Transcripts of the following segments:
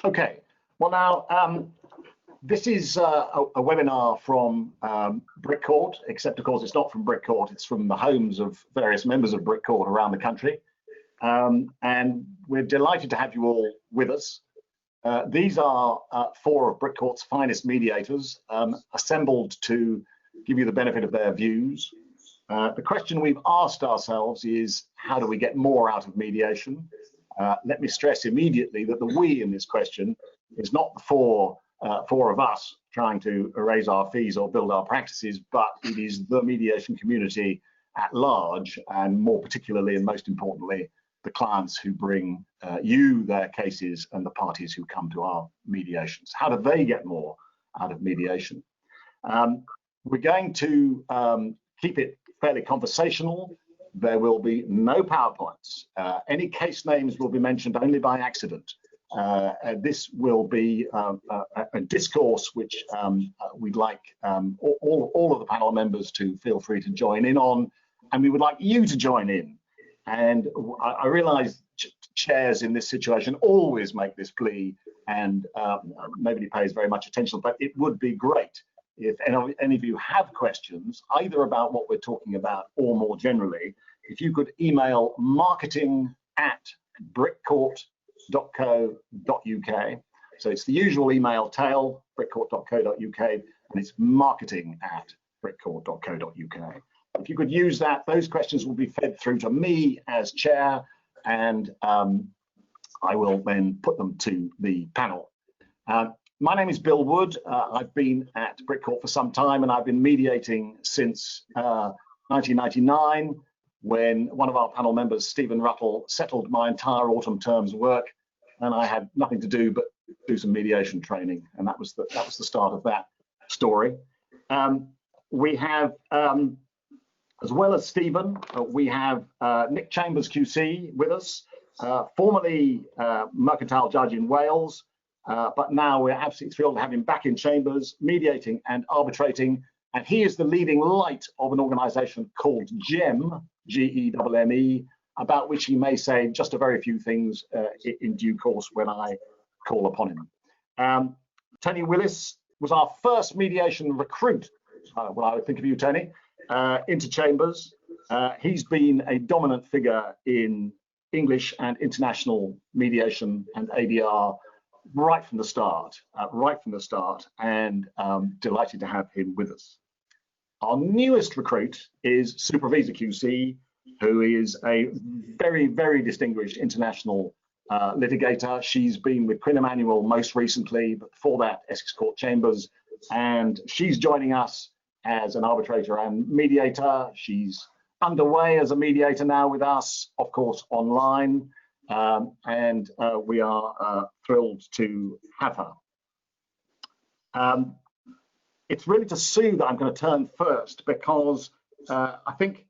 Okay, well now, this is a webinar from Brick Court, except of course it's not from Brick Court, it's from the homes of various members of Brick Court around the country. And we're delighted to have you all with us. These are 4 of Brick Court's finest mediators, assembled to give you the benefit of their views. The question we've asked ourselves is, how do we get more out of mediation? Let me stress immediately that the we in this question is not the four of us trying to raise our fees or build our practices, but it is the mediation community at large, and more particularly and most importantly, the clients who bring you their cases and the parties who come to our mediations. How do they get more out of mediation? We're going to keep it fairly conversational. There will be no PowerPoints. Any case names will be mentioned only by accident. This will be a discourse which we'd like all of the panel members to feel free to join in on, and we would like you to join in. And I realize chairs in this situation always make this plea, and nobody pays very much attention, but it would be great if any of you have questions, either about what we're talking about or more generally, if you could email marketing@brickcourt.co.uk. So it's the usual email tail, brickcourt.co.uk, and it's marketing@brickcourt.co.uk. If you could use that, those questions will be fed through to me as chair, and I will then put them to the panel. My name is Bill Wood. I've been at Brick Court for some time, and I've been mediating since 1999, when one of our panel members, Stephen Ruttall, settled my entire autumn term's work, and I had nothing to do but do some mediation training, and that was the start of that story. We have, as well as Stephen, we have Nick Chambers QC with us, formerly mercantile judge in Wales, but now we're absolutely thrilled to have him back in Chambers, mediating and arbitrating. And he is the leading light of an organisation called GEMME, G-E-M-M-E, about which he may say just a very few things in due course when I call upon him. Tony Willis was our first mediation recruit, well, I would think of you, Tony, into Chambers. He's been a dominant figure in English and international mediation and ADR right from the start, and delighted to have him with us. Our newest recruit is Supervisa QC, who is a very, very distinguished international litigator. She's been with Quinn Emanuel most recently, but before that, Essex Court Chambers, and she's joining us as an arbitrator and mediator. She's underway as a mediator now with us, of course, online. And we are thrilled to have her. It's really to Sue that I'm going to turn first, because I think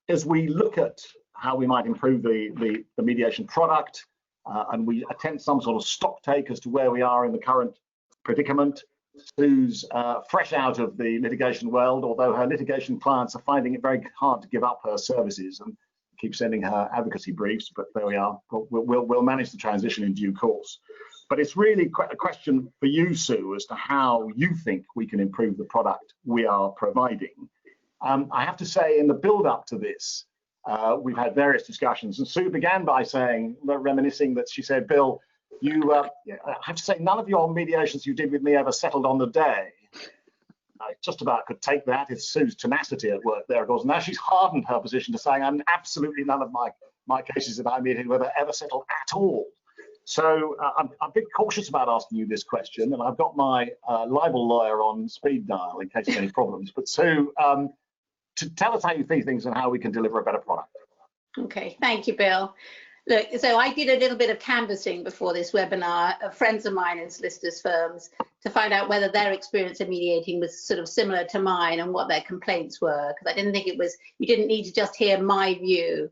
as we look at how we might improve the mediation product, and we attempt some sort of stock take as to where we are in the current predicament, Sue's fresh out of the litigation world, although her litigation clients are finding it very hard to give up her services and keep sending her advocacy briefs, but there we are. We'll manage the transition in due course. But it's really a question for you, Sue, as to how you think we can improve the product we are providing. I have to say, in the build-up to this, we've had various discussions, and Sue began by saying, reminiscing, that she said, Bill, I have to say, none of your mediations you did with me ever settled on the day. I just about could take that. It's Sue's tenacity at work there, of course. Now she's hardened her position to saying, absolutely none of my cases that I mediated were ever settled at all. So I'm a bit cautious about asking you this question, and I've got my libel lawyer on speed dial in case there's any problems. But Sue, to tell us how you see things and how we can deliver a better product. Okay, thank you, Bill. Look, so I did a little bit of canvassing before this webinar of friends of mine in solicitors' firms to find out whether their experience of mediating was sort of similar to mine and what their complaints were, because I didn't think it was, you didn't need to just hear my view.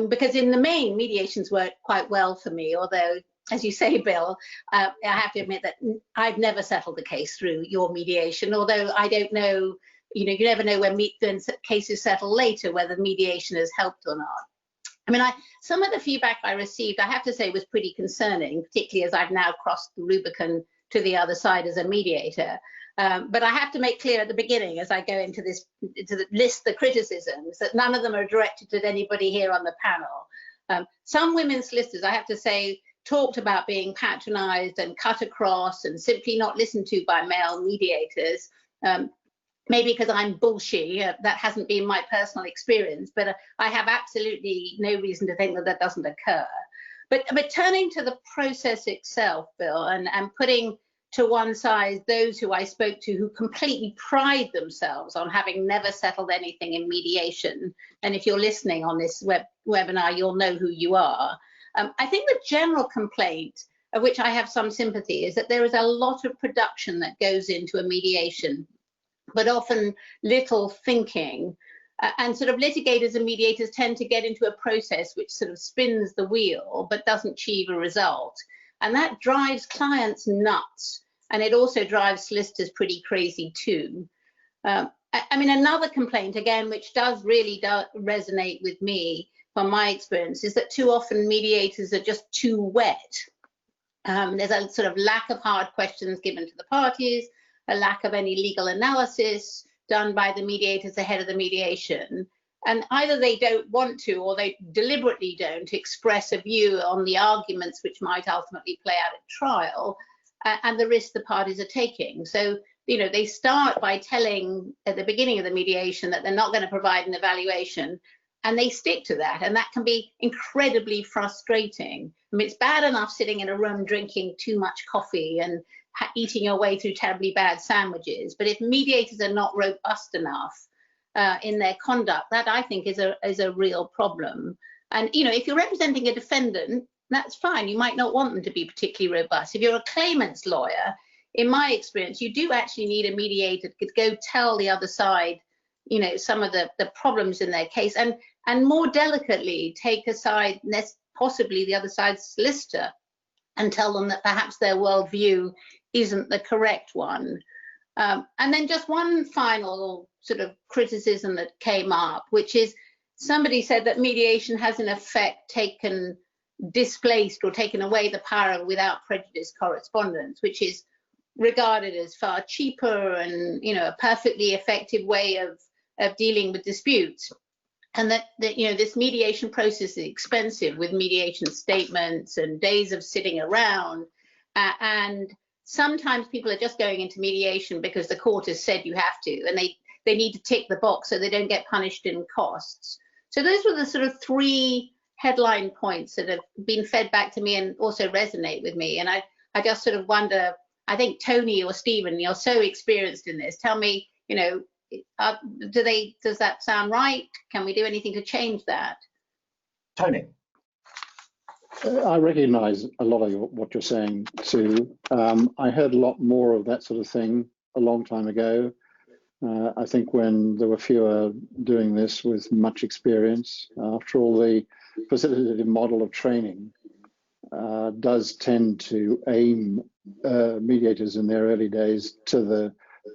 Because in the main, mediations worked quite well for me, although, as you say, Bill, I have to admit that I've never settled a case through your mediation, although I don't know, you never know when cases settle later, whether mediation has helped or not. I mean, some of the feedback I received, I have to say, was pretty concerning, particularly as I've now crossed the Rubicon to the other side as a mediator. But I have to make clear at the beginning, as I go into this, to list the criticisms, that none of them are directed at anybody here on the panel. Some women's solicitors, I have to say, talked about being patronized and cut across and simply not listened to by male mediators. Maybe because I'm bullshit, that hasn't been my personal experience, but I have absolutely no reason to think that that doesn't occur. But turning to the process itself, Bill, and putting to one side those who I spoke to who completely pride themselves on having never settled anything in mediation, and if you're listening on this webinar, you'll know who you are. I think the general complaint, of which I have some sympathy, is that there is a lot of production that goes into a mediation, but often little thinking. And sort of litigators and mediators tend to get into a process which sort of spins the wheel, but doesn't achieve a result. And that drives clients nuts. And it also drives solicitors pretty crazy too. I mean, another complaint, again, which does really resonate with me from my experience, is that too often mediators are just too wet. There's a sort of lack of hard questions given to the parties, a lack of any legal analysis done by the mediators ahead of the mediation. And either they don't want to, or they deliberately don't express a view on the arguments which might ultimately play out at trial, and the risks the parties are taking. So, you know, they start by telling at the beginning of the mediation that they're not going to provide an evaluation, and they stick to that. And that can be incredibly frustrating. I mean, it's bad enough sitting in a room drinking too much coffee and eating your way through terribly bad sandwiches. But if mediators are not robust enough in their conduct, that I think is a real problem. And, you know, if you're representing a defendant, that's fine. You might not want them to be particularly robust. If you're a claimant's lawyer, in my experience, you do actually need a mediator to go tell the other side, you know, some of the problems in their case, and more delicately take aside possibly the other side's solicitor and tell them that perhaps their worldview isn't the correct one. And then just one final sort of criticism that came up, which is somebody said that mediation has in effect displaced or taken away the power of without prejudice correspondence, which is regarded as far cheaper and, you know, a perfectly effective way of dealing with disputes. And that you know, this mediation process is expensive, with mediation statements and days of sitting around, and sometimes people are just going into mediation because the court has said you have to, and they need to tick the box so they don't get punished in costs. So those were the sort of three headline points that have been fed back to me and also resonate with me. And I just sort of wonder, I think Tony or Stephen, you're so experienced in this. Tell me, you know, does that sound right? Can we do anything to change that? Tony. I recognize a lot of what you're saying too. I heard a lot more of that sort of thing a long time ago. I think when there were fewer doing this with much experience. After all, the facilitative model of training does tend to aim mediators in their early days to the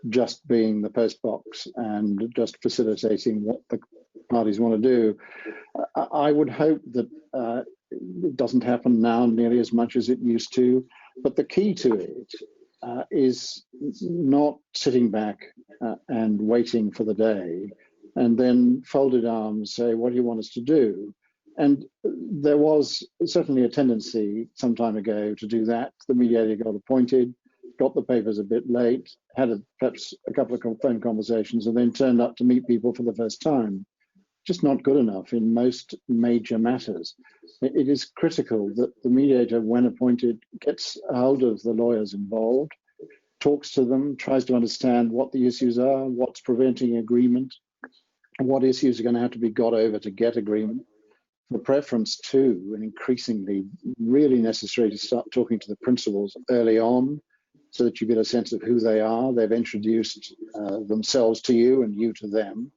just being the post box and just facilitating what the parties want to do. I would hope that it doesn't happen now nearly as much as it used to, but the key to it is not sitting back and waiting for the day and then folded arms say, what do you want us to do? And there was certainly a tendency some time ago to do that. The mediator got appointed, got the papers a bit late, had perhaps a couple of phone conversations, and then turned up to meet people for the first time. Just not good enough in most major matters. It is critical that the mediator, when appointed, gets a hold of the lawyers involved, talks to them, tries to understand what the issues are, what's preventing agreement, and what issues are going to have to be got over to get agreement. For preference too, and increasingly really necessary to start talking to the principals early on so that you get a sense of who they are. They've introduced themselves to you and you to them.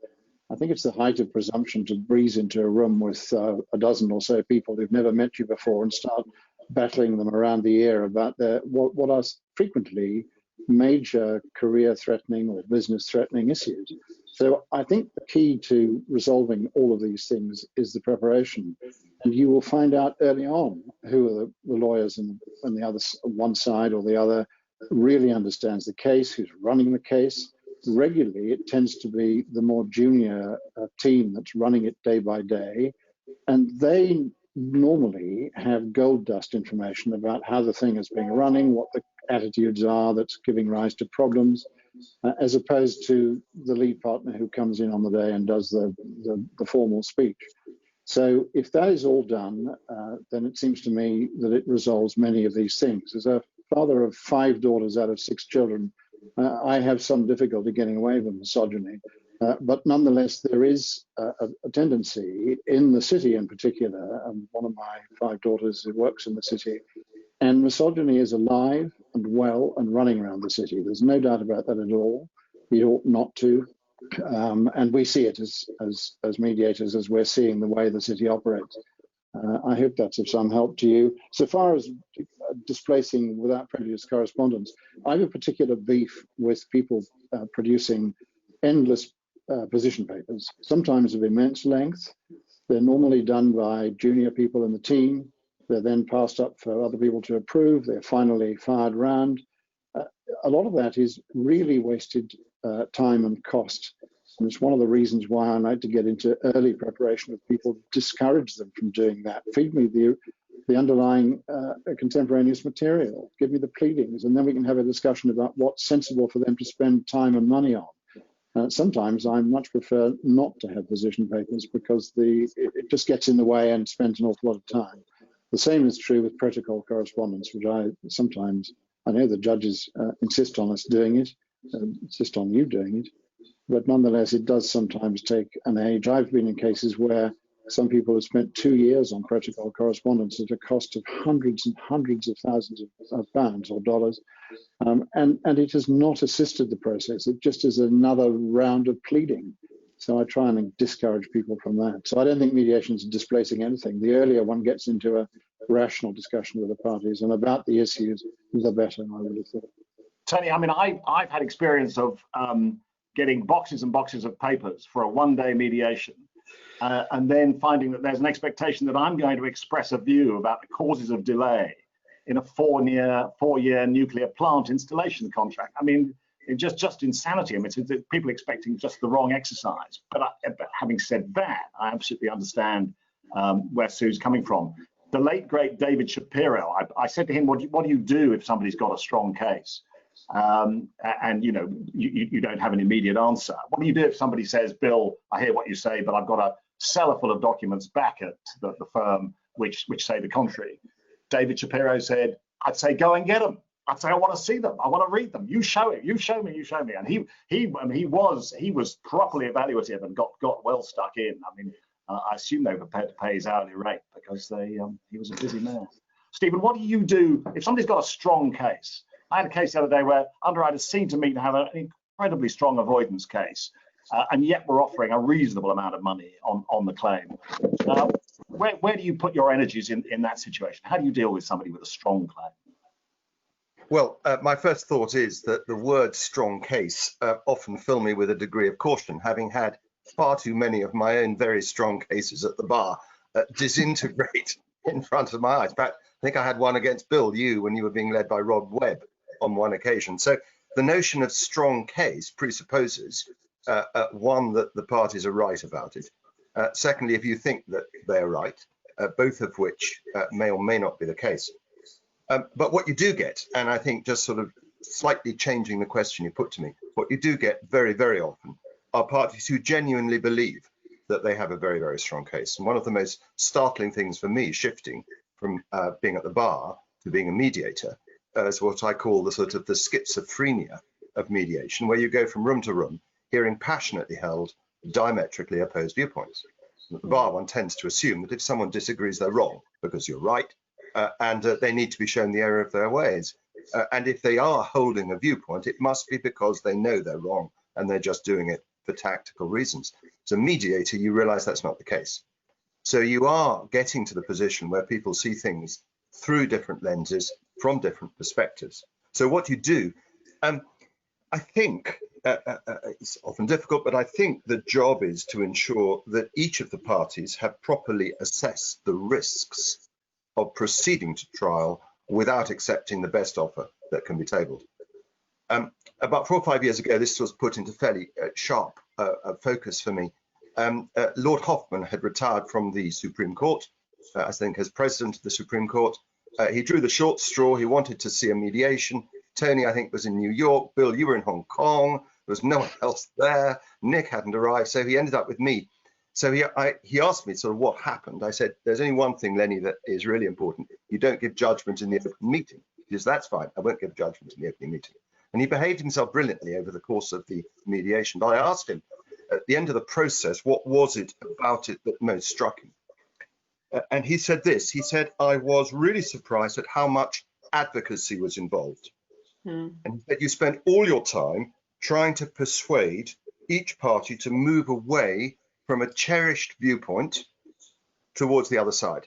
I think it's the height of presumption to breeze into a room with a dozen or so people who've never met you before and start battling them around the ear about what are frequently major career-threatening or business-threatening issues. So I think the key to resolving all of these things is the preparation. And you will find out early on who are the lawyers and the other, one side or the other, really understands the case, who's running the case. Regularly, it tends to be the more junior team that's running it day by day, and they normally have gold dust information about how the thing is being running, what the attitudes are that's giving rise to problems, as opposed to the lead partner who comes in on the day and does the formal speech. So if that is all done, then it seems to me that it resolves many of these things. As a father of 5 daughters out of 6 children, I have some difficulty getting away with misogyny. But nonetheless, there is a tendency in the city in particular, and one of my 5 daughters who works in the city, and misogyny is alive and well and running around the city. There's no doubt about that at all. It ought not to. And we see it as mediators, as we're seeing the way the city operates. I hope that's of some help to you. So far as displacing without prejudice correspondence, I have a particular beef with people producing endless position papers, sometimes of immense length. They're normally done by junior people in the team. They're then passed up for other people to approve. They're finally fired round. A lot of that is really wasted time and cost. And it's one of the reasons why I like to get into early preparation with people, discourage them from doing that. Feed me the underlying contemporaneous material, give me the pleadings, and then we can have a discussion about what's sensible for them to spend time and money on. Sometimes I much prefer not to have position papers because it just gets in the way and spends an awful lot of time. The same is true with protocol correspondence, which I know the judges insist on us doing it, insist on you doing it, but nonetheless, it does sometimes take an age. I've been in cases where some people have spent 2 years on protocol correspondence at a cost of hundreds and hundreds of thousands of pounds or dollars, and it has not assisted the process. It just is another round of pleading. So I try and discourage people from that. So I don't think mediation is displacing anything. The earlier one gets into a rational discussion with the parties and about the issues, the better, I would have thought. Tony, I mean, I've had experience of getting boxes and boxes of papers for a one-day mediation, and then finding that there's an expectation that I'm going to express a view about the causes of delay in a four-year nuclear plant installation contract. I mean, it's just insanity. I mean, it's people expecting just the wrong exercise. But having said that, I absolutely understand where Sue's coming from. The late, great David Shapiro, I said to him, what do you do if somebody's got a strong case? And you know, you don't have an immediate answer. What do you do if somebody says, Bill, I hear what you say, but I've got a cellar full of documents back at the firm which say the contrary? David Shapiro said, I'd say go and get them. I'd say I want to see them. I want to read them. You show it. You show me. You show me. And he was properly evaluative and got well stuck in. I mean, I assume they were prepared to pay his hourly rate because he was a busy man. Stephen, what do you do if somebody's got a strong case? I had a case the other day where underwriters seemed to me to have an incredibly strong avoidance case, and yet we're offering a reasonable amount of money on the claim. Where do you put your energies in that situation? How do you deal with somebody with a strong claim? Well, my first thought is that the word strong case often fill me with a degree of caution, having had far too many of my own very strong cases at the bar disintegrate in front of my eyes. In fact, I think I had one against Bill, when you were being led by Rob Webb on one occasion. So the notion of strong case presupposes, one, that the parties are right about it. Secondly, if you think that they're right, both of which may or may not be the case. But what you do get, and I think just sort of slightly changing the question you put to me, what you do get very, very often are parties who genuinely believe that they have a very, very strong case. And one of the most startling things for me, shifting from being at the bar to being a mediator, is what I call the sort of the schizophrenia of mediation, where you go from room to room, hearing passionately held, diametrically opposed viewpoints. At the bar, one tends to assume that if someone disagrees, they're wrong, because you're right, and they need to be shown the error of their ways. And if they are holding a viewpoint, it must be because they know they're wrong, and they're just doing it for tactical reasons. As a mediator, you realize that's not the case. So you are getting to the position where people see things through different lenses, from different perspectives. So what you do I think it's often difficult, but I think the job is to ensure that each of the parties have properly assessed the risks of proceeding to trial without accepting the best offer that can be tabled. About 4 or 5 years ago, this was put into fairly sharp focus for me. Lord Hoffman had retired from the Supreme Court, I think as President of the Supreme Court. He drew the short straw. He wanted to see a mediation. Tony, I think, was in New York. Bill, you were in Hong Kong. There was no one else there. Nick hadn't arrived, so he ended up with me. So he asked me sort of what happened. I said, there's only one thing, Lenny, that is really important. You don't give judgment in the open meeting. He says, that's fine. I won't give judgment in the open meeting. And he behaved himself brilliantly over the course of the mediation. But I asked him at the end of the process, what was it about it that most struck him? And he said this. He said, I was really surprised at how much advocacy was involved. And he said, you spent all your time trying to persuade each party to move away from a cherished viewpoint towards the other side.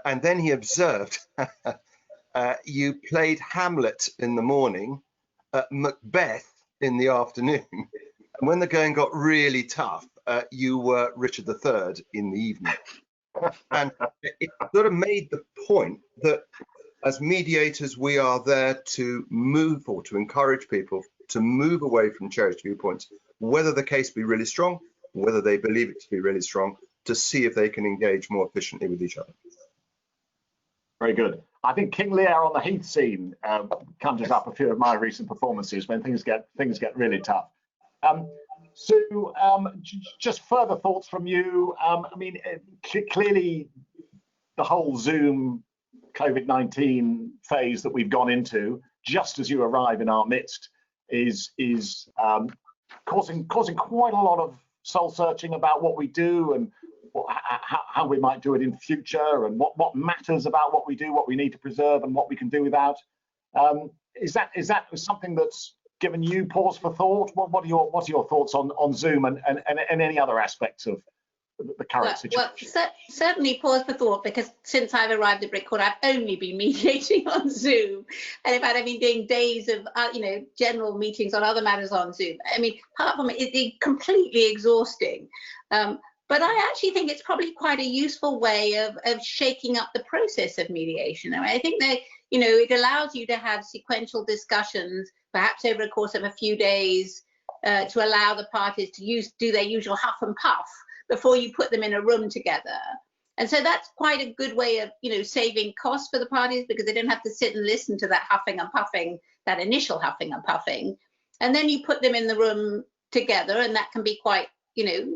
And then he observed, you played Hamlet in the morning, Macbeth in the afternoon. And when the going got really tough, you were Richard III in the evening. And it sort of made the point that as mediators, we are there to move or to encourage people to move away from cherished viewpoints, whether the case be really strong, whether they believe it to be really strong, to see if they can engage more efficiently with each other. Very good. I think King Lear on the Heath scene conjures up a few of my recent performances when things get really tough. Sue, just further thoughts from you. I mean, clearly the whole Zoom COVID-19 phase that we've gone into, just as you arrive in our midst, is causing quite a lot of soul searching about what we do and how we might do it in future, and what matters about what we do, what we need to preserve, and what we can do without. Is that something that's given you pause for thought? What are your thoughts on Zoom and any other aspects of the current situation? Well, certainly pause for thought, because since I've arrived at Brick Court, I've only been mediating on Zoom, and in fact, I've been doing days of general meetings on other matters on Zoom. I mean, apart from it's completely exhausting. But I actually think it's probably quite a useful way of shaking up the process of mediation. I mean, I think that, it allows you to have sequential discussions, perhaps over the course of a few days, to allow the parties to do their usual huff and puff before you put them in a room together. And so that's quite a good way of, saving costs for the parties, because they don't have to sit and listen to that huffing and puffing, that initial huffing and puffing. And then you put them in the room together, and that can be quite,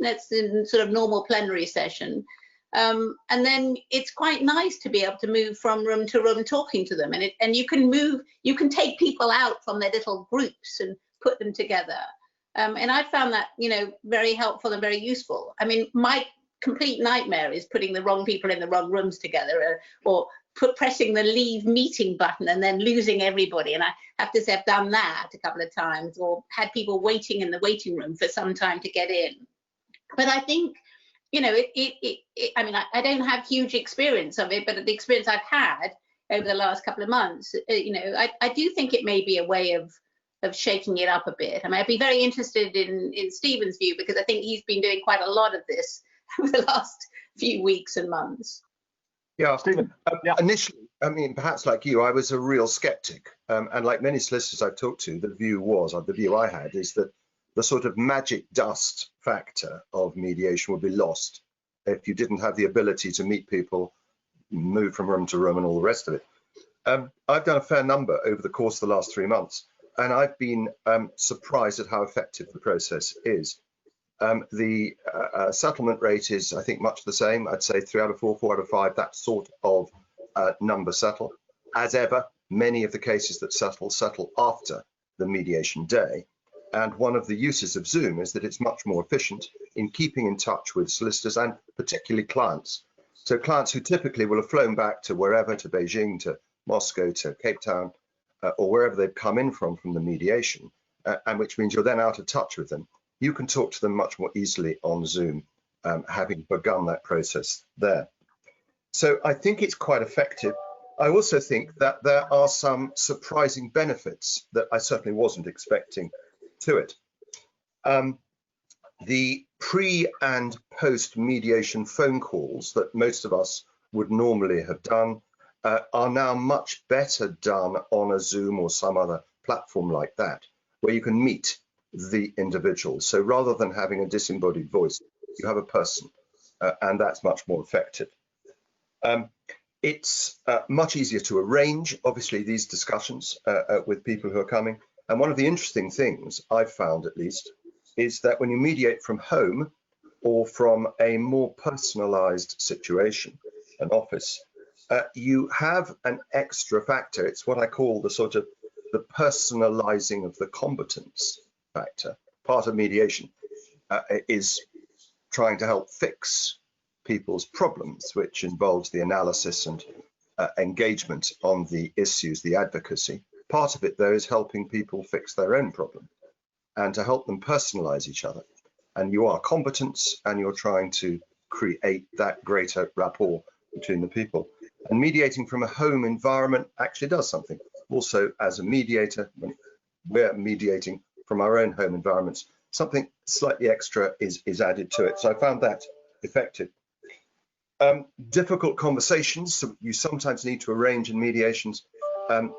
that's in sort of normal plenary session. And then it's quite nice to be able to move from room to room talking to them. And you can take people out from their little groups and put them together. And I found that, very helpful and very useful. I mean, my complete nightmare is putting the wrong people in the wrong rooms together, or pressing the leave meeting button and then losing everybody. And I have to say I've done that a couple of times, or had people waiting in the waiting room for some time to get in. But I think, I mean, I don't have huge experience of it, but the experience I've had over the last couple of months, I do think it may be a way of shaking it up a bit. I mean, I'd be very interested in Stephen's view, because I think he's been doing quite a lot of this over the last few weeks and months. Yeah, Stephen. Initially, I mean, perhaps like you, I was a real skeptic, and like many solicitors I've talked to, the view I had is that the sort of magic dust factor of mediation would be lost if you didn't have the ability to meet people, move from room to room, and all the rest of it. I've done a fair number over the course of the last 3 months, and I've been surprised at how effective the process is. The settlement rate is, I think, much the same. I'd say 3 out of 4, 4 out of 5, that sort of number settle. As ever, many of the cases that settle after the mediation day. And one of the uses of Zoom is that it's much more efficient in keeping in touch with solicitors and particularly clients. So clients who typically will have flown back to wherever, to Beijing, to Moscow, to Cape Town, or wherever they've come in from the mediation, and which means you're then out of touch with them. You can talk to them much more easily on Zoom, having begun that process there. So I think it's quite effective. I also think that there are some surprising benefits that I certainly wasn't expecting to it. The pre and post mediation phone calls that most of us would normally have done are now much better done on a Zoom or some other platform like that, where you can meet the individual. So rather than having a disembodied voice, you have a person, and that's much more effective. It's much easier to arrange, obviously, these discussions with people who are coming. And one of the interesting things I've found, at least, is that when you mediate from home or from a more personalized situation, an office, you have an extra factor. It's what I call the sort of the personalizing of the combatants factor. Part of mediation is trying to help fix people's problems, which involves the analysis and engagement on the issues, the advocacy. Part of it, though, is helping people fix their own problem and to help them personalize each other. And you are combatants, and you're trying to create that greater rapport between the people. And mediating from a home environment actually does something. Also, as a mediator, when we're mediating from our own home environments, something slightly extra is added to it. So I found that effective. Difficult conversations you sometimes need to arrange in mediations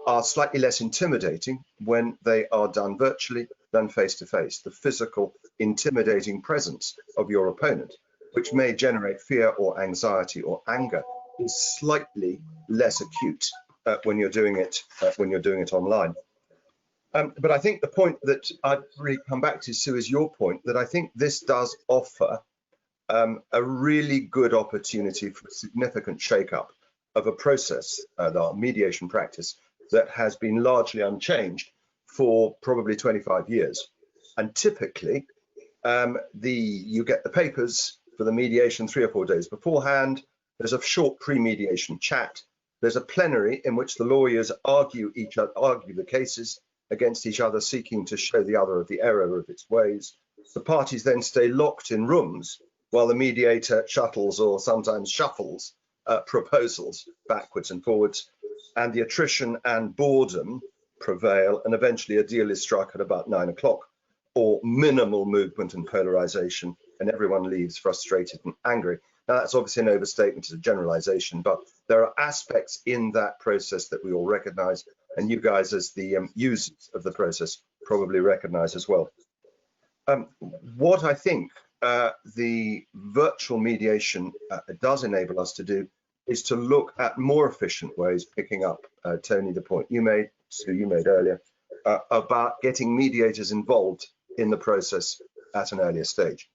are slightly less intimidating when they are done virtually than face-to-face. The physical intimidating presence of your opponent, which may generate fear or anxiety or anger, is slightly less acute when you're doing it online. But I think the point that I'd really come back to, Sue, is your point that I think this does offer a really good opportunity for a significant shake-up of a process, our mediation practice, that has been largely unchanged for probably 25 years. And typically, you get the papers for the mediation 3 or 4 days beforehand. There's a short pre-mediation chat. There's a plenary in which the lawyers argue the cases against each other, seeking to show the other of the error of its ways. The parties then stay locked in rooms while the mediator shuttles or sometimes shuffles proposals backwards and forwards, and the attrition and boredom prevail, and eventually a deal is struck at about 9 o'clock, or minimal movement and polarization, and everyone leaves frustrated and angry. Now, that's obviously an overstatement, it's a generalization, but there are aspects in that process that we all recognize, and you guys as the users of the process probably recognize as well. What I think the virtual mediation does enable us to do is to look at more efficient ways, picking up, Tony, the point you made, Sue, you made earlier, about getting mediators involved in the process at an earlier stage.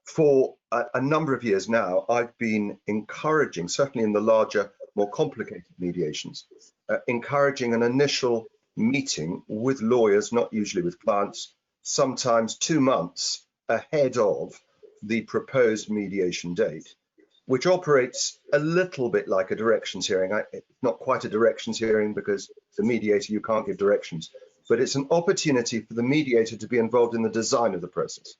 For a number of years now, I've been encouraging, certainly in the larger, more complicated mediations, encouraging an initial meeting with lawyers, not usually with clients, sometimes 2 months ahead of the proposed mediation date, which operates a little bit like a directions hearing. Not quite a directions hearing, because the mediator, you can't give directions, but it's an opportunity for the mediator to be involved in the design of the process.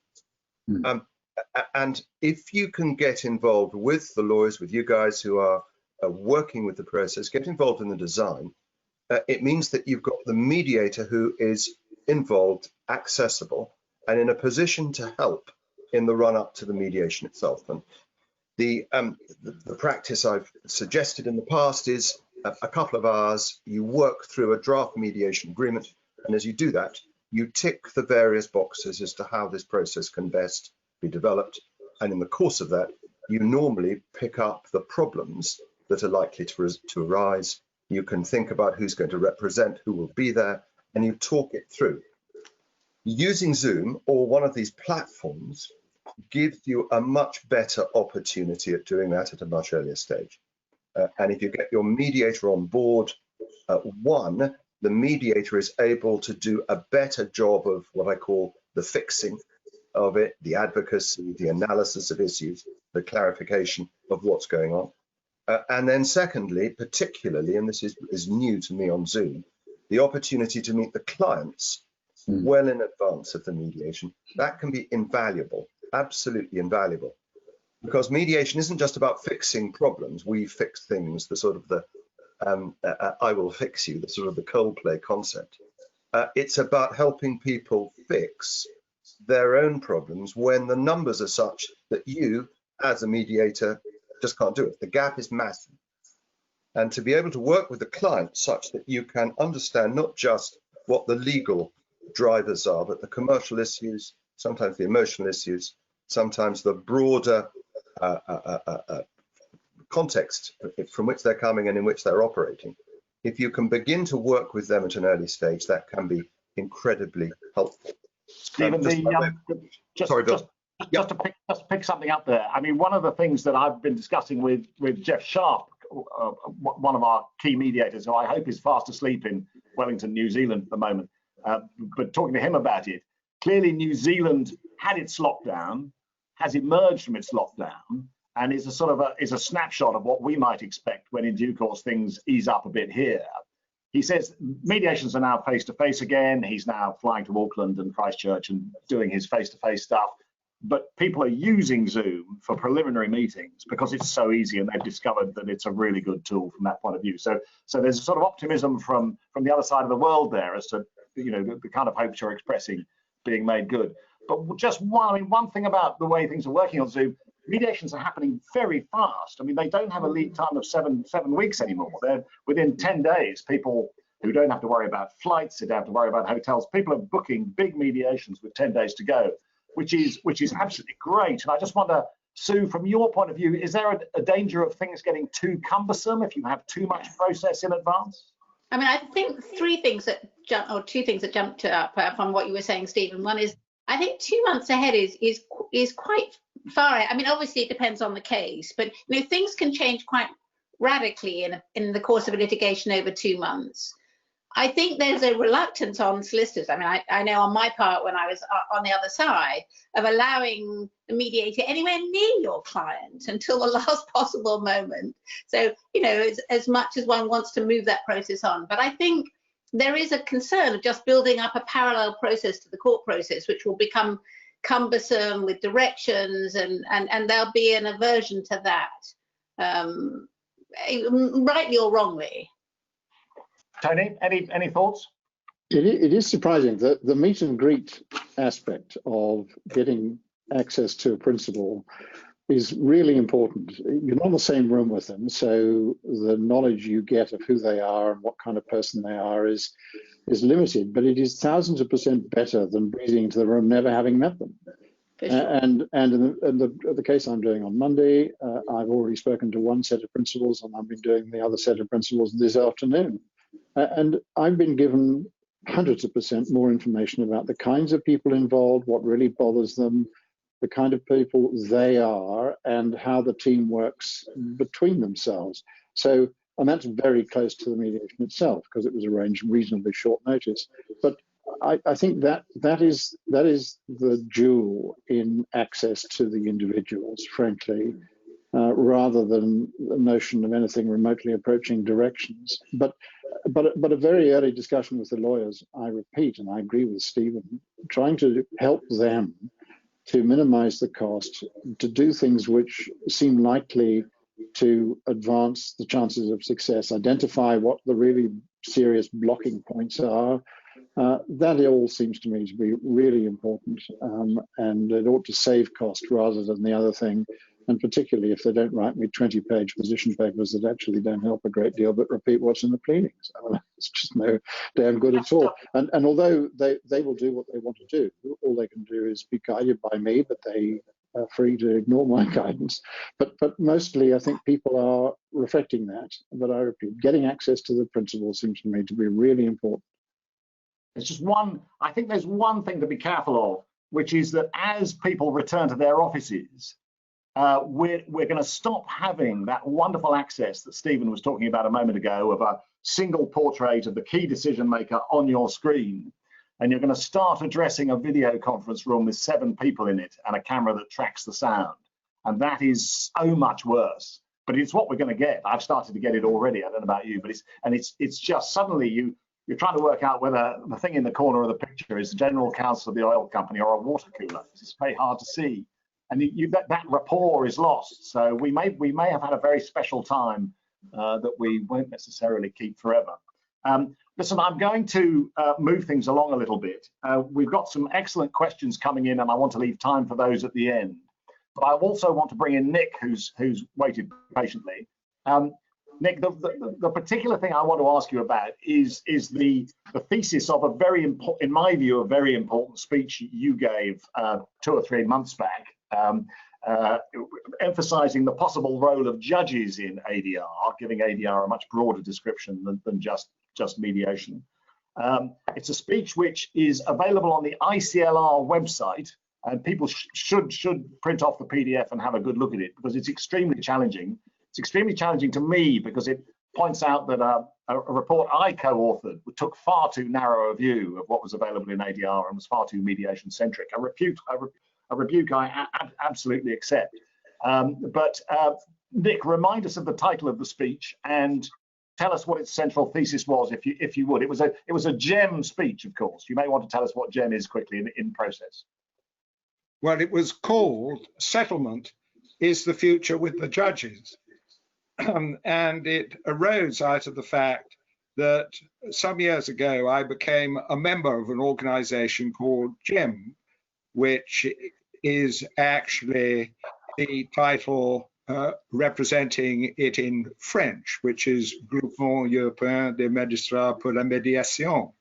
And if you can get involved with the lawyers, with you guys who are working with the process, get involved in the design, it means that you've got the mediator who is involved, accessible, and in a position to help in the run-up to the mediation itself. And the practice I've suggested in the past is a couple of hours, you work through a draft mediation agreement, and as you do that, you tick the various boxes as to how this process can best be developed. And in the course of that, you normally pick up the problems that are likely to arise. You can think about who's going to represent, who will be there, and you talk it through. Using Zoom or one of these platforms gives you a much better opportunity at doing that at a much earlier stage. And if you get your mediator on board, one, the mediator is able to do a better job of what I call the fixing of it, the advocacy, the analysis of issues, the clarification of what's going on. And then secondly, particularly, and this is new to me on Zoom, the opportunity to meet the clients well in advance of the mediation. That can be invaluable, absolutely invaluable. because mediation isn't just about fixing problems. We fix things, the sort of the I will fix you, the sort of the Coldplay concept. It's about helping people fix their own problems when the numbers are such that you, as a mediator, just can't do it. The gap is massive. And to be able to work with the client such that you can understand not just what the legal drivers are, but the commercial issues, sometimes the emotional issues, sometimes the broader context from which they're coming and in which they're operating. If you can begin to work with them at an early stage, that can be incredibly helpful. Stephen, just to pick something up there. I mean, one of the things that I've been discussing with Jeff Sharp, one of our key mediators, who I hope is fast asleep in Wellington, New Zealand at the moment, but talking to him about it, clearly New Zealand had its lockdown, has emerged from its lockdown, and is a sort of a snapshot of what we might expect when in due course things ease up a bit here. He says mediations are now face-to-face again. He's now flying to Auckland and Christchurch and doing his face-to-face stuff. But people are using Zoom for preliminary meetings because it's so easy, and they've discovered that it's a really good tool from that point of view. So there's a sort of optimism from the other side of the world there as to, you know, the kind of hopes you're expressing being made good. But just one thing about the way things are working on Zoom, mediations are happening very fast. I mean, they don't have a lead time of seven weeks anymore. They're within 10 days. People who don't have to worry about flights, they don't have to worry about hotels. People are booking big mediations with 10 days to go, which is absolutely great. And I just wonder, Sue, from your point of view, is there a danger of things getting too cumbersome if you have too much process in advance? I mean, I think two things that jumped up from what you were saying, Stephen. One is, I think 2 months ahead is quite far. I mean, obviously it depends on the case, but you know, things can change quite radically in the course of a litigation over 2 months. I think there's a reluctance on solicitors. I mean, I know on my part, when I was on the other side, of allowing the mediator anywhere near your client until the last possible moment. So, you know, as much as one wants to move that process on. But I think there is a concern of just building up a parallel process to the court process, which will become cumbersome with directions, and there'll be an aversion to that, rightly or wrongly. Tony, any thoughts? It is surprising that the meet and greet aspect of getting access to a principal is really important. You're not in the same room with them, so the knowledge you get of who they are and what kind of person they are is limited, but it is thousands of % better than breezing into the room never having met them. Sure. And in the case I'm doing on Monday, I've already spoken to one set of principals, and I've been doing the other set of principals this afternoon. And I've been given hundreds of % more information about the kinds of people involved, what really bothers them, the kind of people they are, and how the team works between themselves. So, and that's very close to the mediation itself, because it was arranged reasonably short notice. But I think that is the jewel in access to the individuals, frankly, rather than the notion of anything remotely approaching directions. But a very early discussion with the lawyers, I repeat, and I agree with Stephen, trying to help them to minimize the cost, to do things which seem likely to advance the chances of success, identify what the really serious blocking points are. That all seems to me to be really important, and it ought to save cost rather than the other thing. And particularly if they don't write me 20-page position papers that actually don't help a great deal, but repeat what's in the pleadings. I mean, it's just no damn good at all. And although they will do what they want to do, all they can do is be guided by me, but they are free to ignore my guidance. But mostly I think people are reflecting that. But I repeat, getting access to the principal seems to me to be really important. It's just I think there's one thing to be careful of, which is that as people return to their offices, we're going to stop having that wonderful access that Stephen was talking about a moment ago of a single portrait of the key decision maker on your screen. And you're going to start addressing a video conference room with 7 people in it and a camera that tracks the sound. And that is so much worse. But it's what we're going to get. I've started to get it already. I don't know about you, but it's just suddenly you're trying to work out whether the thing in the corner of the picture is the general counsel of the oil company or a water cooler. It's very hard to see. and that rapport is lost. So we may have had a very special time that we won't necessarily keep forever. Listen, I'm going to move things along a little bit. We've got some excellent questions coming in, and I want to leave time for those at the end. But I also want to bring in Nick, who's waited patiently. Nick, the particular thing I want to ask you about is the thesis of a very important, in my view, a very important speech you gave 2 or 3 months back, emphasizing the possible role of judges in ADR, giving ADR a much broader description than just mediation. It's a speech which is available on the ICLR website, and people should print off the PDF and have a good look at it, because it's extremely challenging. It's extremely challenging to me because it points out that a report I co-authored took far too narrow a view of what was available in ADR and was far too mediation centric. A rebuke I absolutely accept. But Nick, remind us of the title of the speech and tell us what its central thesis was, if you would. It was a GEM speech, of course. You may want to tell us what GEM is quickly in process. Well, it was called Settlement is the Future with the Judges. And it arose out of the fact that some years ago I became a member of an organization called GEM, which is actually the title representing it in French, which is Groupement Européen des Magistrats pour la Mediation.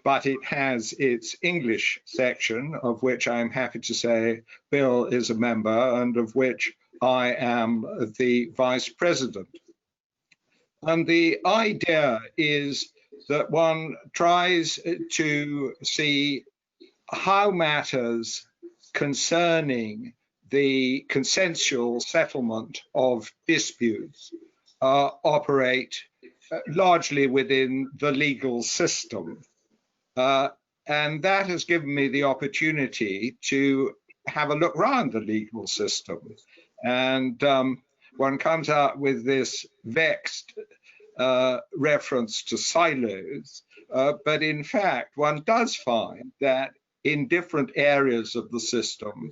But it has its English section, of which I'm happy to say Bill is a member, and of which I am the vice president. And the idea is that one tries to see how matters concerning the consensual settlement of disputes operate largely within the legal system. And that has given me the opportunity to have a look around the legal system. And one comes out with this vexed reference to silos, but in fact, one does find that in different areas of the system,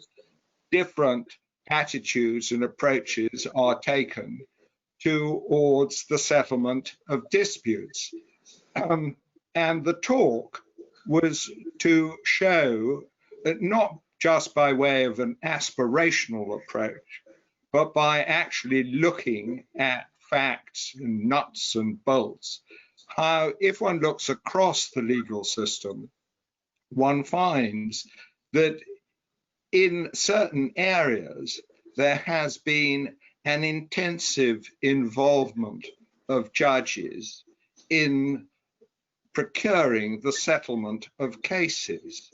different attitudes and approaches are taken towards the settlement of disputes. And the talk was to show that not just by way of an aspirational approach, but by actually looking at facts and nuts and bolts, how if one looks across the legal system, one finds that in certain areas there has been an intensive involvement of judges in procuring the settlement of cases.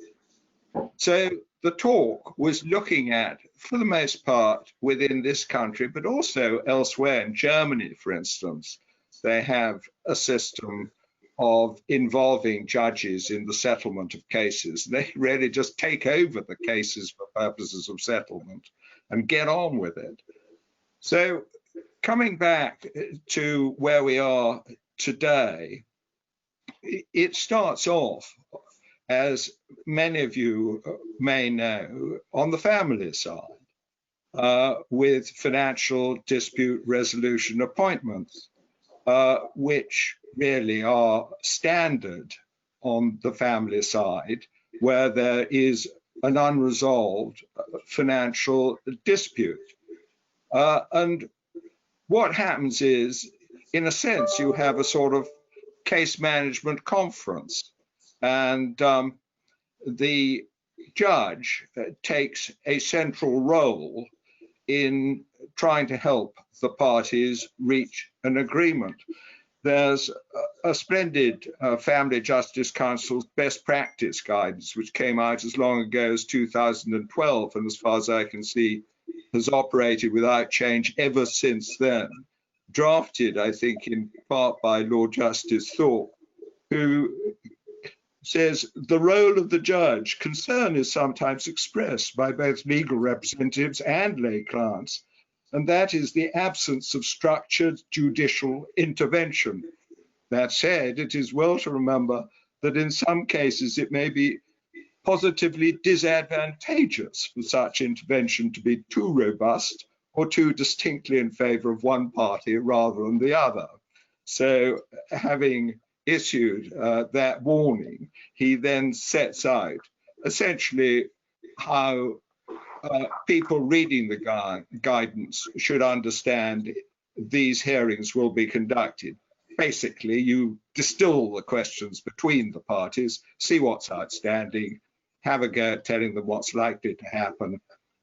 So the talk was looking at, for the most part, within this country, but also elsewhere. In Germany, for instance, they have a system of involving judges in the settlement of cases. They really just take over the cases for purposes of settlement and get on with it. So coming back to where we are today, it starts off, as many of you may know, on the family side, with financial dispute resolution appointments, which really are standard on the family side, where there is an unresolved financial dispute. And what happens is, in a sense, you have a sort of case management conference, and the judge takes a central role in trying to help the parties reach an agreement. There's a splendid Family Justice Council's best practice guidance, which came out as long ago as 2012, and as far as I can see, has operated without change ever since then. Drafted, I think, in part by Lord Justice Thorpe, who says the role of the judge, concern is sometimes expressed by both legal representatives and lay clients, and that is the absence of structured judicial intervention. That said, it is well to remember that in some cases it may be positively disadvantageous for such intervention to be too robust or too distinctly in favour of one party rather than the other. So having issued that warning, he then sets out essentially how people reading the guidance should understand these hearings will be conducted. Basically, you distill the questions between the parties, see what's outstanding, have a go at telling them what's likely to happen,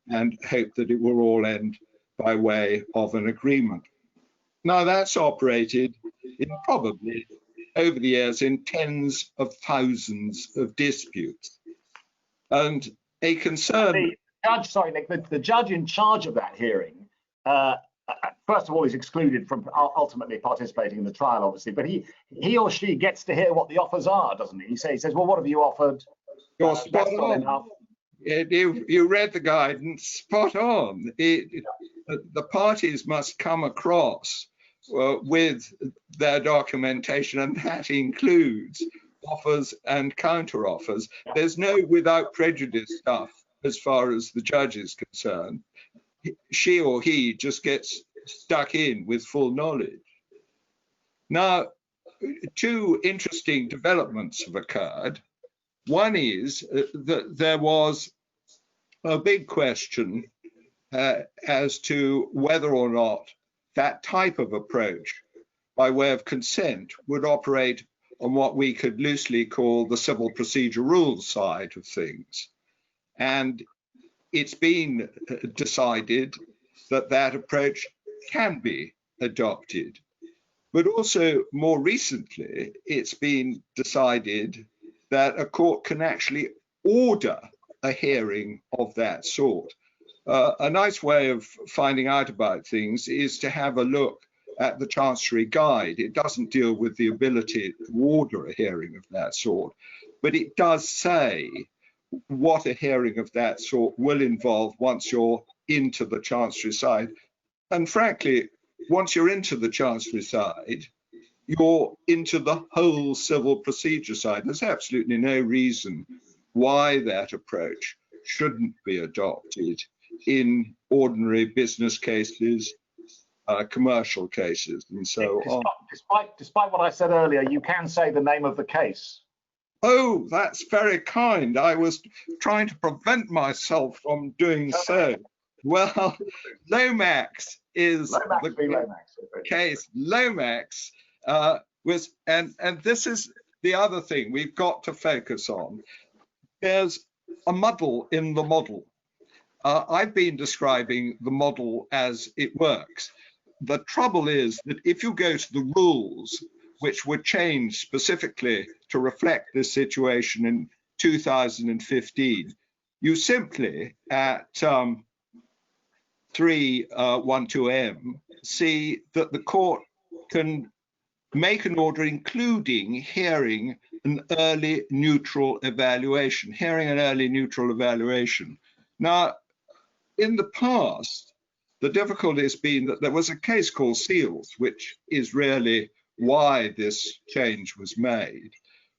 and hope that it will all end by way of an agreement. Now, that's operated in probably over the years in tens of thousands of disputes. And a concern... The judge, sorry, Nick, the judge in charge of that hearing, first of all, is excluded from ultimately participating in the trial, obviously, but he or she gets to hear what the offers are, doesn't he? He says, well, what have you offered? You're spot on. You read the guidance, spot on. The parties must come across with their documentation, and that includes offers and counter offers. There's no without prejudice stuff as far as the judge is concerned. She or he just gets stuck in with full knowledge. Now, two interesting developments have occurred. One is that there was a big question as to whether or not that type of approach by way of consent would operate on what we could loosely call the civil procedure rules side of things. And it's been decided that that approach can be adopted. But also more recently, it's been decided that a court can actually order a hearing of that sort. A nice way of finding out about things is to have a look at the Chancery Guide. It doesn't deal with the ability to order a hearing of that sort, but it does say what a hearing of that sort will involve once you're into the Chancery side. And frankly, once you're into the Chancery side, you're into the whole civil procedure side. There's absolutely no reason why that approach shouldn't be adopted in ordinary business cases, commercial cases, and so on. Despite what I said earlier, you can say the name of the case. Oh, that's very kind. I was trying to prevent myself from doing so. Well, Lomax is the case. Lomax was, and this is the other thing we've got to focus on. There's a muddle in the model. I've been describing the model as it works. The trouble is that if you go to the rules, which were changed specifically to reflect this situation in 2015, you simply at 312M see that the court can make an order including hearing an early neutral evaluation, Now, in the past, the difficulty has been that there was a case called Seals, which is really why this change was made,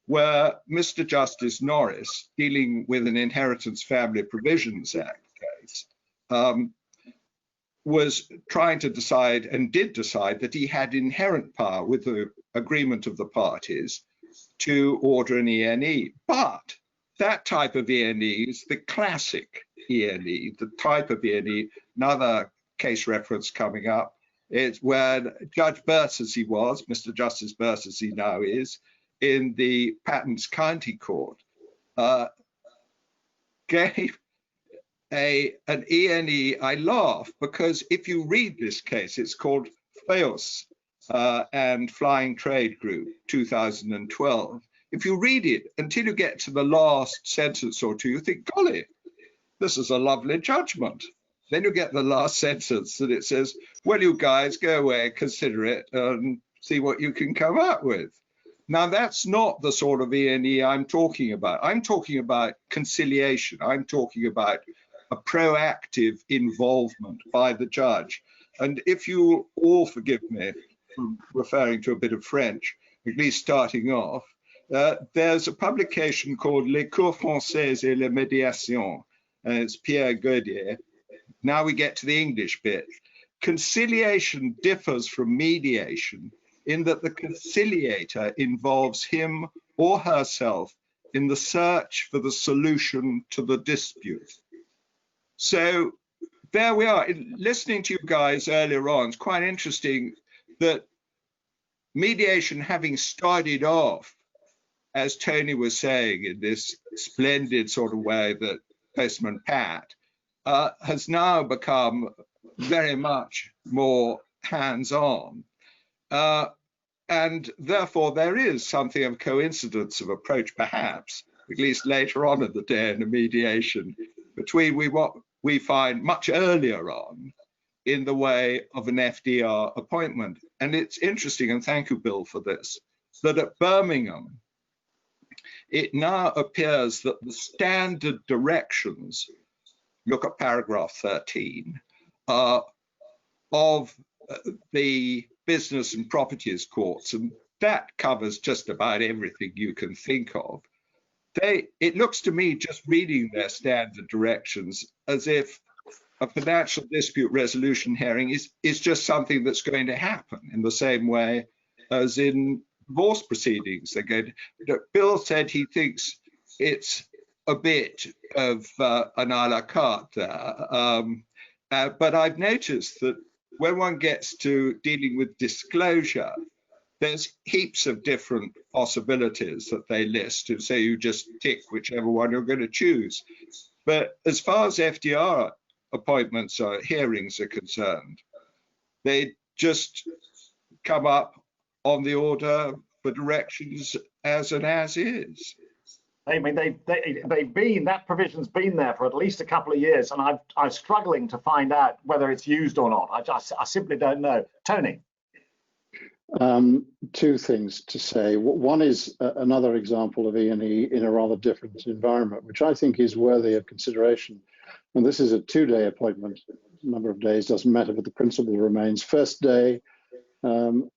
where Mr. Justice Norris, dealing with an Inheritance Family Provisions Act case, was trying to decide, and did decide, that he had inherent power with the agreement of the parties to order an ENE. But that type of ENE is the classic ENE, the type of ENE, another case reference coming up, it's when Judge Burse, as he was, Mr. Justice Burse, as he now is, in the Pattons County Court, gave an ENE. I laugh because if you read this case, it's called Feos and Flying Trade Group, 2012. If you read it until you get to the last sentence or two, you think, golly, this is a lovely judgment. Then you get the last sentence that it says, well, you guys go away, consider it, and see what you can come up with. Now, that's not the sort of ENE I'm talking about. I'm talking about conciliation. I'm talking about a proactive involvement by the judge. And if you all forgive me for referring to a bit of French, at least starting off, there's a publication called Les Cours Françaises et la Médiation, and it's Pierre Gaudier. Now we get to the English bit. Conciliation differs from mediation in that the conciliator involves him or herself in the search for the solution to the dispute. So there we are. Listening to you guys earlier on, it's quite interesting that mediation, having started off, as Tony was saying, in this splendid sort of way that Postman Pat, has now become very much more hands-on. And therefore, there is something of coincidence of approach, perhaps, at least later on in the day in the mediation, between what we find much earlier on in the way of an FDR appointment. And it's interesting, and thank you, Bill, for this, that at Birmingham, it now appears that the standard directions, look at paragraph 13, of the business and properties courts, and that covers just about everything you can think of. It looks to me, just reading their standard directions, as if a financial dispute resolution hearing is just something that's going to happen in the same way as in divorce proceedings. They're going to, Bill said he thinks it's a bit of an a la carte there. But I've noticed that when one gets to dealing with disclosure, there's heaps of different possibilities that they list, and say you just tick whichever one you're going to choose. But as far as FDR appointments or hearings are concerned, they just come up on the order for directions as and as is. I mean, that provision's been there for at least a couple of years, and I'm struggling to find out whether it's used or not. I simply don't know. Tony. Two things to say. One is another example of E&E in a rather different environment, which I think is worthy of consideration. And this is a 2-day appointment. Number of days doesn't matter, but the principle remains. First day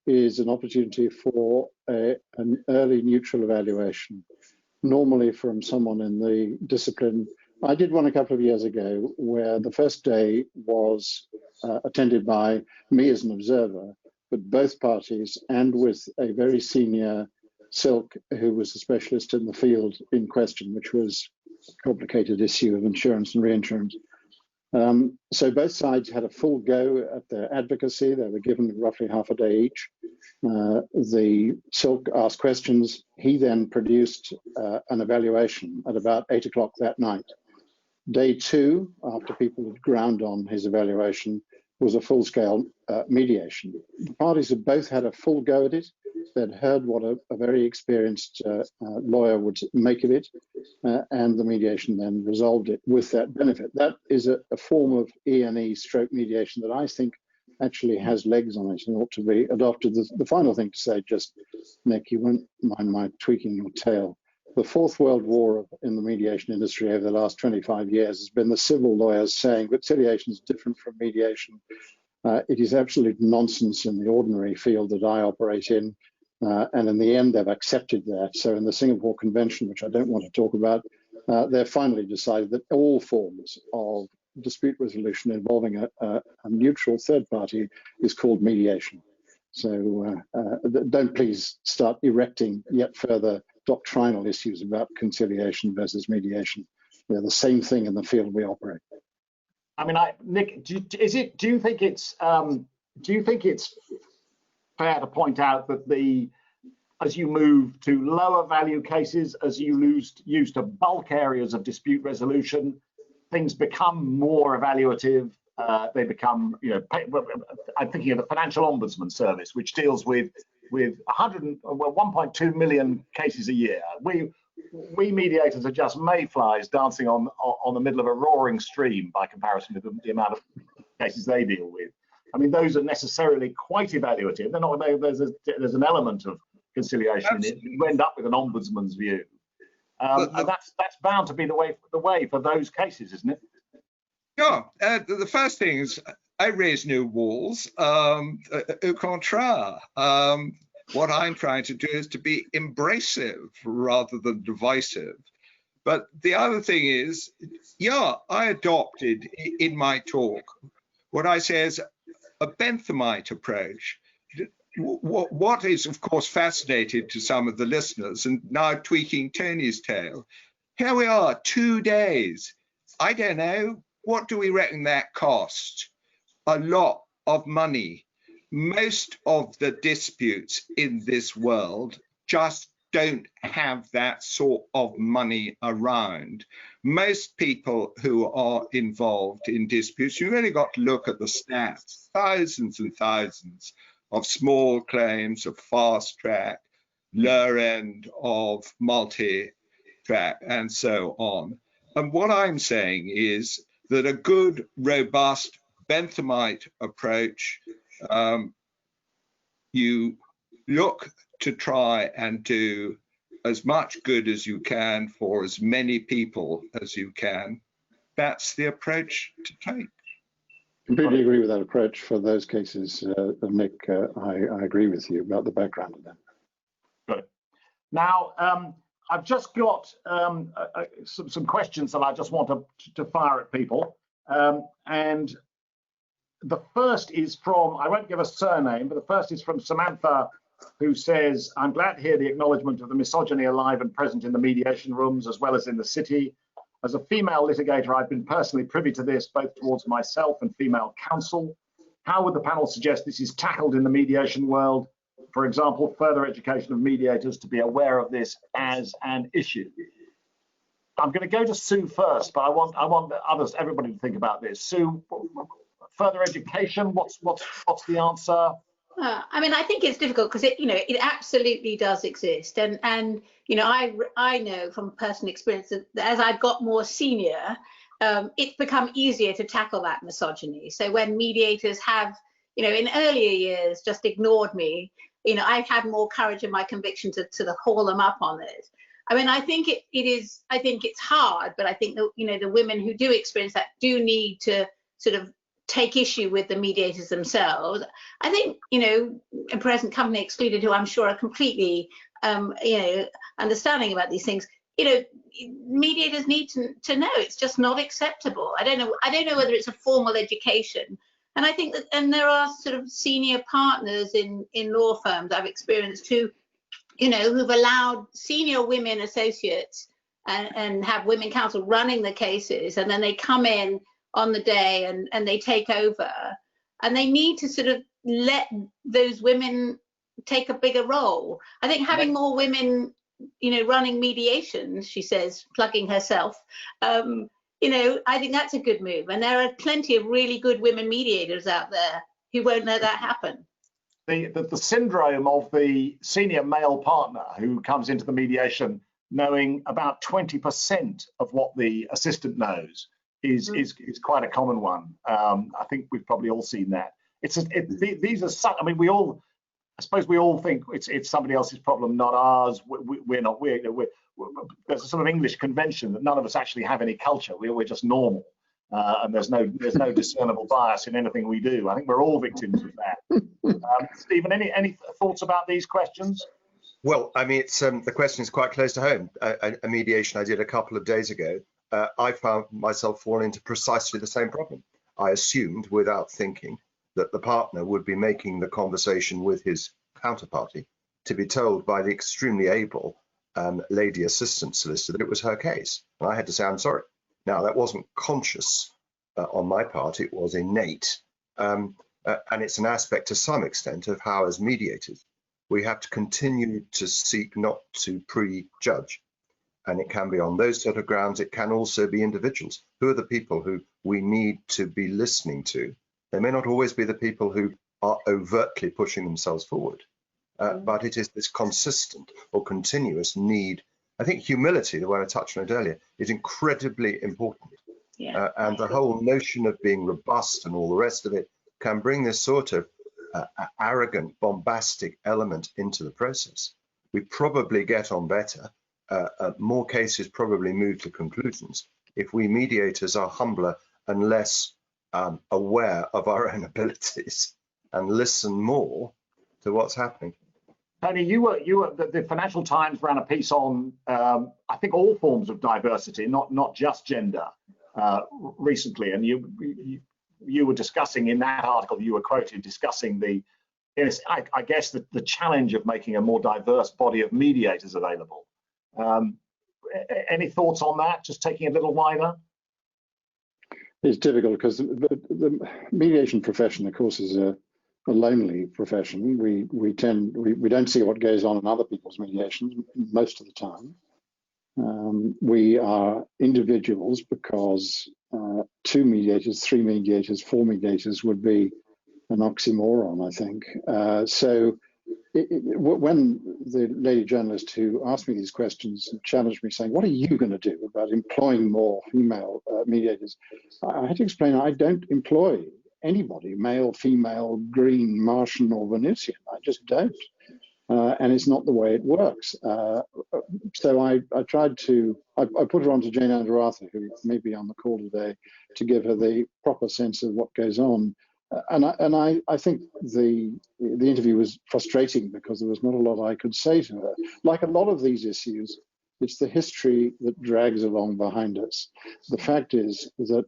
is an opportunity for an early neutral evaluation, normally from someone in the discipline. I did one a couple of years ago where the first day was attended by me as an observer, but both parties, and with a very senior Silk, who was a specialist in the field in question, which was a complicated issue of insurance and reinsurance. So both sides had a full go at their advocacy. They were given roughly half a day each. The Silk asked questions. He then produced an evaluation at about 8 o'clock that night. Day 2, after people had ground on his evaluation, was a full-scale mediation. The parties had both had a full go at it. They'd heard what a very experienced lawyer would make of it, and the mediation then resolved it with that benefit. That is a form of E&E stroke mediation that I think actually has legs on it and ought to be adopted. The final thing to say, just, Nick, you won't mind my tweaking your tail. The Fourth World War in the mediation industry over the last 25 years has been the civil lawyers saying that conciliation is different from mediation. It is absolute nonsense in the ordinary field that I operate in. And in the end, they've accepted that. So in the Singapore Convention, which I don't want to talk about, they've finally decided that all forms of dispute resolution involving a neutral third party is called mediation. So don't please start erecting yet further doctrinal issues about conciliation versus mediation. They're the same thing in the field we operate. I mean, Nick, do you think it's fair to point out that as you move to lower value cases, as you use to bulk areas of dispute resolution, things become more evaluative. They become, I'm thinking of the Financial Ombudsman Service, which deals with 1.2 million cases a year. We mediators are just mayflies dancing on the middle of a roaring stream by comparison to the amount of cases they deal with. I mean, those are necessarily quite evaluative. They're not. There's an element of conciliation in it. You end up with an ombudsman's view. And that's bound to be the way for those cases, isn't it? Yeah. The first thing is I raise no walls. Au contraire. what I'm trying to do is to be embracive rather than divisive. But the other thing is, yeah, I adopted in my talk what I say is a Benthamite approach. What is, of course, fascinating to some of the listeners, and now tweaking Tony's tale, here we are, 2 days. I don't know, what do we reckon that cost? A lot of money. Most of the disputes in this world just don't have that sort of money around. Most people who are involved in disputes, you've only got to look at the stats, thousands and thousands of small claims, of fast track, lower end of multi-track, and so on. And what I'm saying is that a good, robust Benthamite approach, you look to try and do as much good as you can for as many people as you can. That's the approach to take. Completely agree with that approach for those cases, Nick. I agree with you about the background of that. Good. Now, I've just got some questions that I just want to fire at people. And the first is from, I won't give a surname, but the first is from Samantha, who says, I'm glad to hear the acknowledgement of the misogyny alive and present in the mediation rooms as well as in the city. As a female litigator, I've been personally privy to this, both towards myself and female counsel. How would the panel suggest this is tackled in the mediation world? For example, further education of mediators to be aware of this as an issue. I'm going to go to Sue first, but I want others, everybody to think about this. Sue, further education, what's the answer? I mean, I think it's difficult because it absolutely does exist, and I know from personal experience that as I've got more senior, it's become easier to tackle that misogyny. So when mediators have, in earlier years just ignored me, I've had more courage in my conviction to haul them up on it. I mean, I think I think it's hard, but I think that the women who do experience that do need to sort of take issue with the mediators themselves. I think, in present company excluded, who I'm sure are completely, understanding about these things, mediators need to know it's just not acceptable. I don't know whether it's a formal education. And I think that, and there are sort of senior partners in law firms I've experienced who, who've allowed senior women associates and have women counsel running the cases, and then they come in on the day and they take over, and they need to sort of let those women take a bigger role. I think having more women, running mediations, she says, plugging herself, I think that's a good move. And there are plenty of really good women mediators out there who won't let that happen. The syndrome of the senior male partner who comes into the mediation knowing about 20% of what the assistant knows is quite a common one. I think we've probably all seen that. These are such, I mean, I suppose we all think it's somebody else's problem, not ours. We're not. There's a sort of English convention that none of us actually have any culture. We're just normal, and there's no discernible bias in anything we do. I think we're all victims of that. Stephen, any thoughts about these questions? Well, I mean, it's the question is quite close to home. A mediation I did a couple of days ago, I found myself falling into precisely the same problem. I assumed, without thinking, that the partner would be making the conversation with his counterparty, to be told by the extremely able lady assistant solicitor that it was her case. And I had to say, I'm sorry. Now, that wasn't conscious on my part, it was innate. And it's an aspect to some extent of how, as mediators, we have to continue to seek not to prejudge. And it can be on those sort of grounds. It can also be individuals. Who are the people who we need to be listening to? They may not always be the people who are overtly pushing themselves forward, but it is this consistent or continuous need. I think humility, the way I touched on it earlier, is incredibly important. Yeah. And the whole notion of being robust and all the rest of it can bring this sort of arrogant, bombastic element into the process. We probably get on better. More cases probably move to conclusions if we mediators are humbler and less aware of our own abilities and listen more to what's happening. Tony, the Financial Times ran a piece on, I think, all forms of diversity, not just gender, recently, and you were discussing in that article you were quoted discussing I guess the challenge of making a more diverse body of mediators available. Any thoughts on that? Just taking it a little wider. It's difficult because the mediation profession, of course, is a lonely profession. We don't see what goes on in other people's mediations most of the time. We are individuals because 2 mediators, 3 mediators, 4 mediators would be an oxymoron, I think. So when the lady journalist who asked me these questions challenged me saying, what are you going to do about employing more female mediators? I had to explain, I don't employ anybody, male, female, green, Martian or Venusian. I just don't. And it's not the way it works. So I tried to, I put her on to Jane Andaratha, who may be on the call today, to give her the proper sense of what goes on. And I think the interview was frustrating because there was not a lot I could say to her. Like a lot of these issues, it's the history that drags along behind us. The fact is that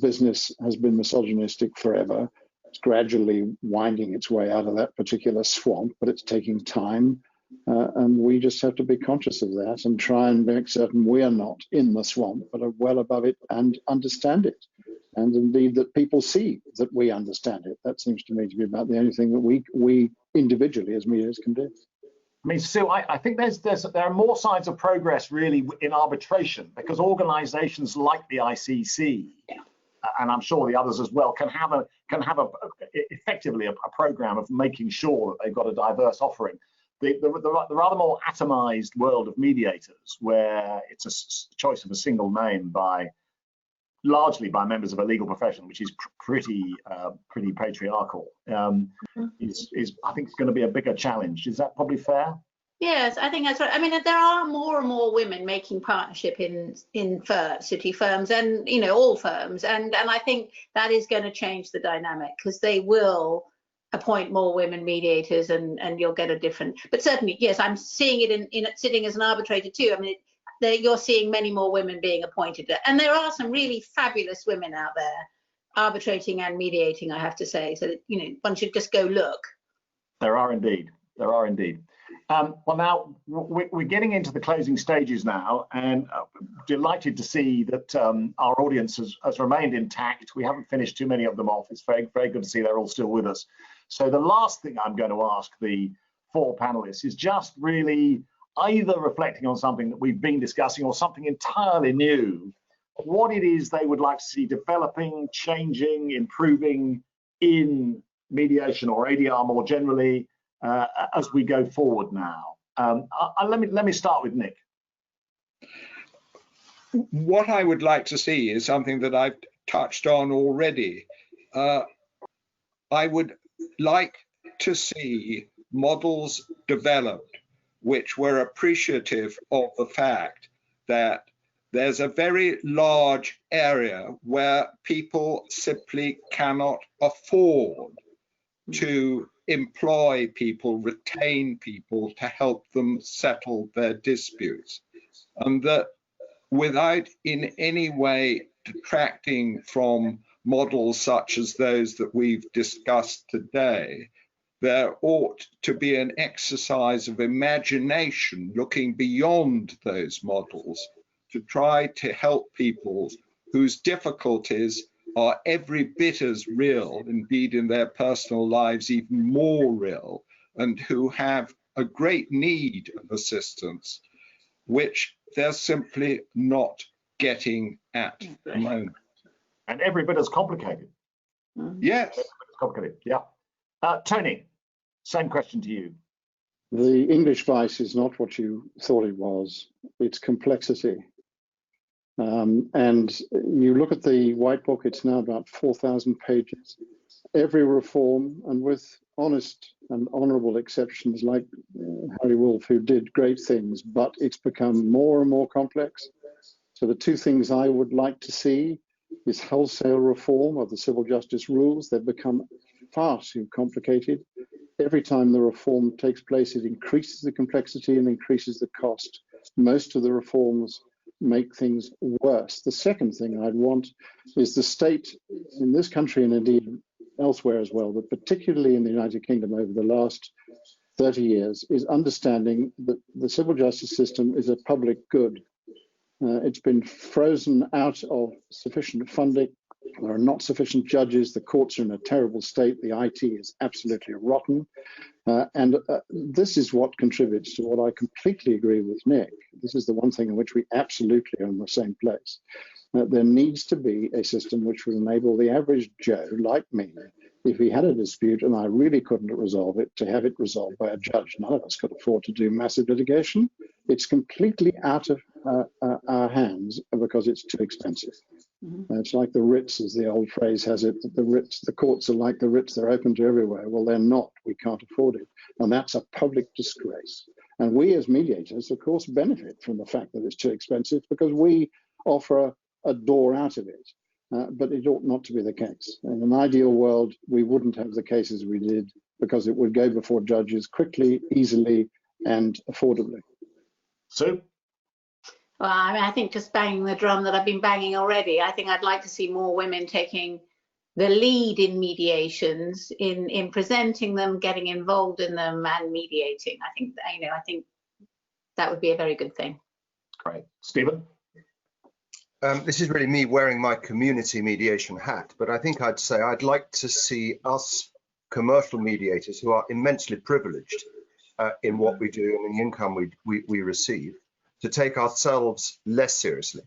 business has been misogynistic forever. It's gradually winding its way out of that particular swamp, but it's taking time. And we just have to be conscious of that and try and make certain we are not in the swamp, but are well above it and understand it. And indeed that people see that we understand it. That seems to me to be about the only thing that we individually as mediators can do. I mean, Sue, I think there are more signs of progress really in arbitration, because organizations like the ICC, and I'm sure the others as well, can have effectively a program of making sure that they've got a diverse offering. The rather more atomized world of mediators, where it's a choice of a single name largely by members of a legal profession, which is pretty patriarchal, is I think going to be a bigger challenge. Is that probably fair? Yes, I think that's right. I mean, there are more and more women making partnership in city firms, and all firms, and I think that is going to change the dynamic, because they will appoint more women mediators, and you'll get a different. But certainly, yes, I'm seeing it in sitting as an arbitrator too. I mean, you're seeing many more women being appointed, and there are some really fabulous women out there arbitrating and mediating, I have to say. So that, one should just go look. There are indeed. Well, now we're getting into the closing stages now, and delighted to see that our audience has remained intact. We haven't finished too many of them off. It's very, very good to see they're all still with us. So the last thing I'm going to ask the 4 panelists is just really either reflecting on something that we've been discussing or something entirely new, what it is they would like to see developing, changing, improving in mediation or ADR more generally as we go forward now. Let me start with Nick. What I would like to see is something that I've touched on already. I would like to see models developed which were appreciative of the fact that there's a very large area where people simply cannot afford to employ people, retain people to help them settle their disputes, and that without in any way detracting from models such as those that we've discussed today, there ought to be an exercise of imagination looking beyond those models to try to help people whose difficulties are every bit as real, indeed in their personal lives even more real, and who have a great need of assistance, which they're simply not getting at the moment. And every bit as complicated. Yes. Complicated, yeah. Tony, same question to you. The English vice is not what you thought it was. It's complexity. And you look at the white book, it's now about 4,000 pages. Every reform, and with honest and honorable exceptions like Harry Wolff, who did great things, but it's become more and more complex. So the 2 things I would like to see is wholesale reform of the civil justice rules. They've become far too complicated. every time the reform takes place, it increases the complexity and increases the cost. Most of the reforms make things worse. The second thing I'd want is the state in this country, and indeed elsewhere as well, but particularly in the United Kingdom over the last 30 years, is understanding that the civil justice system is a public good. It's been frozen out of sufficient funding. There are not sufficient judges. The courts are in a terrible state. The IT is absolutely rotten. And this is what contributes to what I completely agree with Nick. This is the one thing in which we absolutely are in the same place. There needs to be a system which will enable the average Joe, like me, if he had a dispute and I really couldn't resolve it, to have it resolved by a judge. None of us could afford to do massive litigation. It's completely out of our hands because it's too expensive. It's like the writs, as the old phrase has it, that the courts are like the writs, they're open to everywhere. Well, they're not, we can't afford it. And that's a public disgrace. And we as mediators, of course, benefit from the fact that it's too expensive because we offer a door out of it. But it ought not to be the case. In an ideal world, we wouldn't have the cases we did because it would go before judges quickly, easily, and affordably. Sue? Well, I mean, I think just banging the drum that I've been banging already, I think I'd like to see more women taking the lead in mediations, in presenting them, getting involved in them, and mediating. I think, I think that would be a very good thing. Great. Stephen? This is really me wearing my community mediation hat, but I think I'd say I'd like to see us commercial mediators who are immensely privileged in what we do and the income we receive, to take ourselves less seriously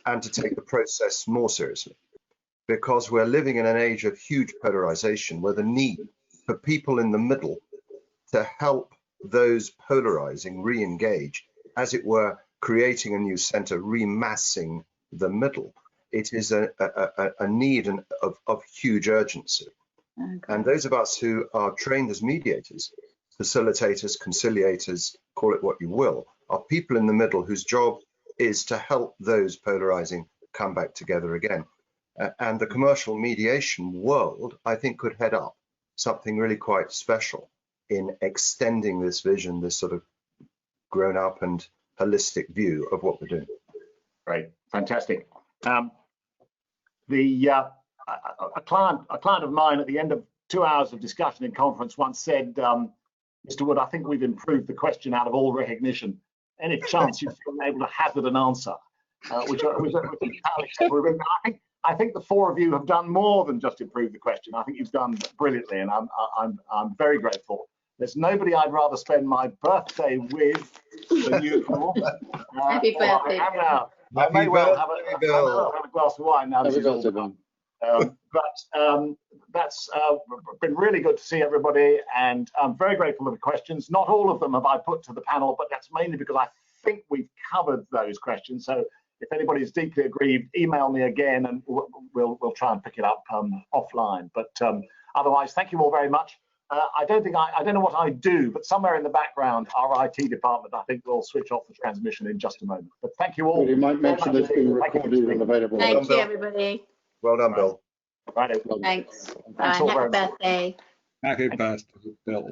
and to take the process more seriously, because we're living in an age of huge polarization where the need for people in the middle to help those polarizing re-engage, as it were, creating a new center, remassing the middle. It is a need of huge urgency. Okay. And those of us who are trained as mediators, facilitators, conciliators, call it what you will, are people in the middle whose job is to help those polarizing come back together again. And the commercial mediation world, I think, could head up something really quite special in extending this vision, this sort of grown up and holistic view of what we're doing. Great, fantastic. A client of mine at the end of 2 hours of discussion in conference once said, Mr. Wood, I think we've improved the question out of all recognition. Any chance you've been able to hazard an answer? Which I think the four of you have done more than just improve the question. I think you've done brilliantly, and I'm very grateful. There's nobody I'd rather spend my birthday with than you four. Happy birthday. I may well have a glass of wine now. This is all done. That's been really good to see everybody, and I'm very grateful for the questions. Not all of them have I put to the panel, but that's mainly because I think we've covered those questions. So if anybody is deeply aggrieved, email me again, and we'll try and pick it up offline. But otherwise, thank you all very much. I don't know what I do, but somewhere in the background, our IT department, I think, will switch off the transmission in just a moment. But thank you all. Well, you might mention it's being recorded and available. Thank you, everybody. Well done, Bill. Right. Thanks. Happy birthday. Happy birthday, Bill.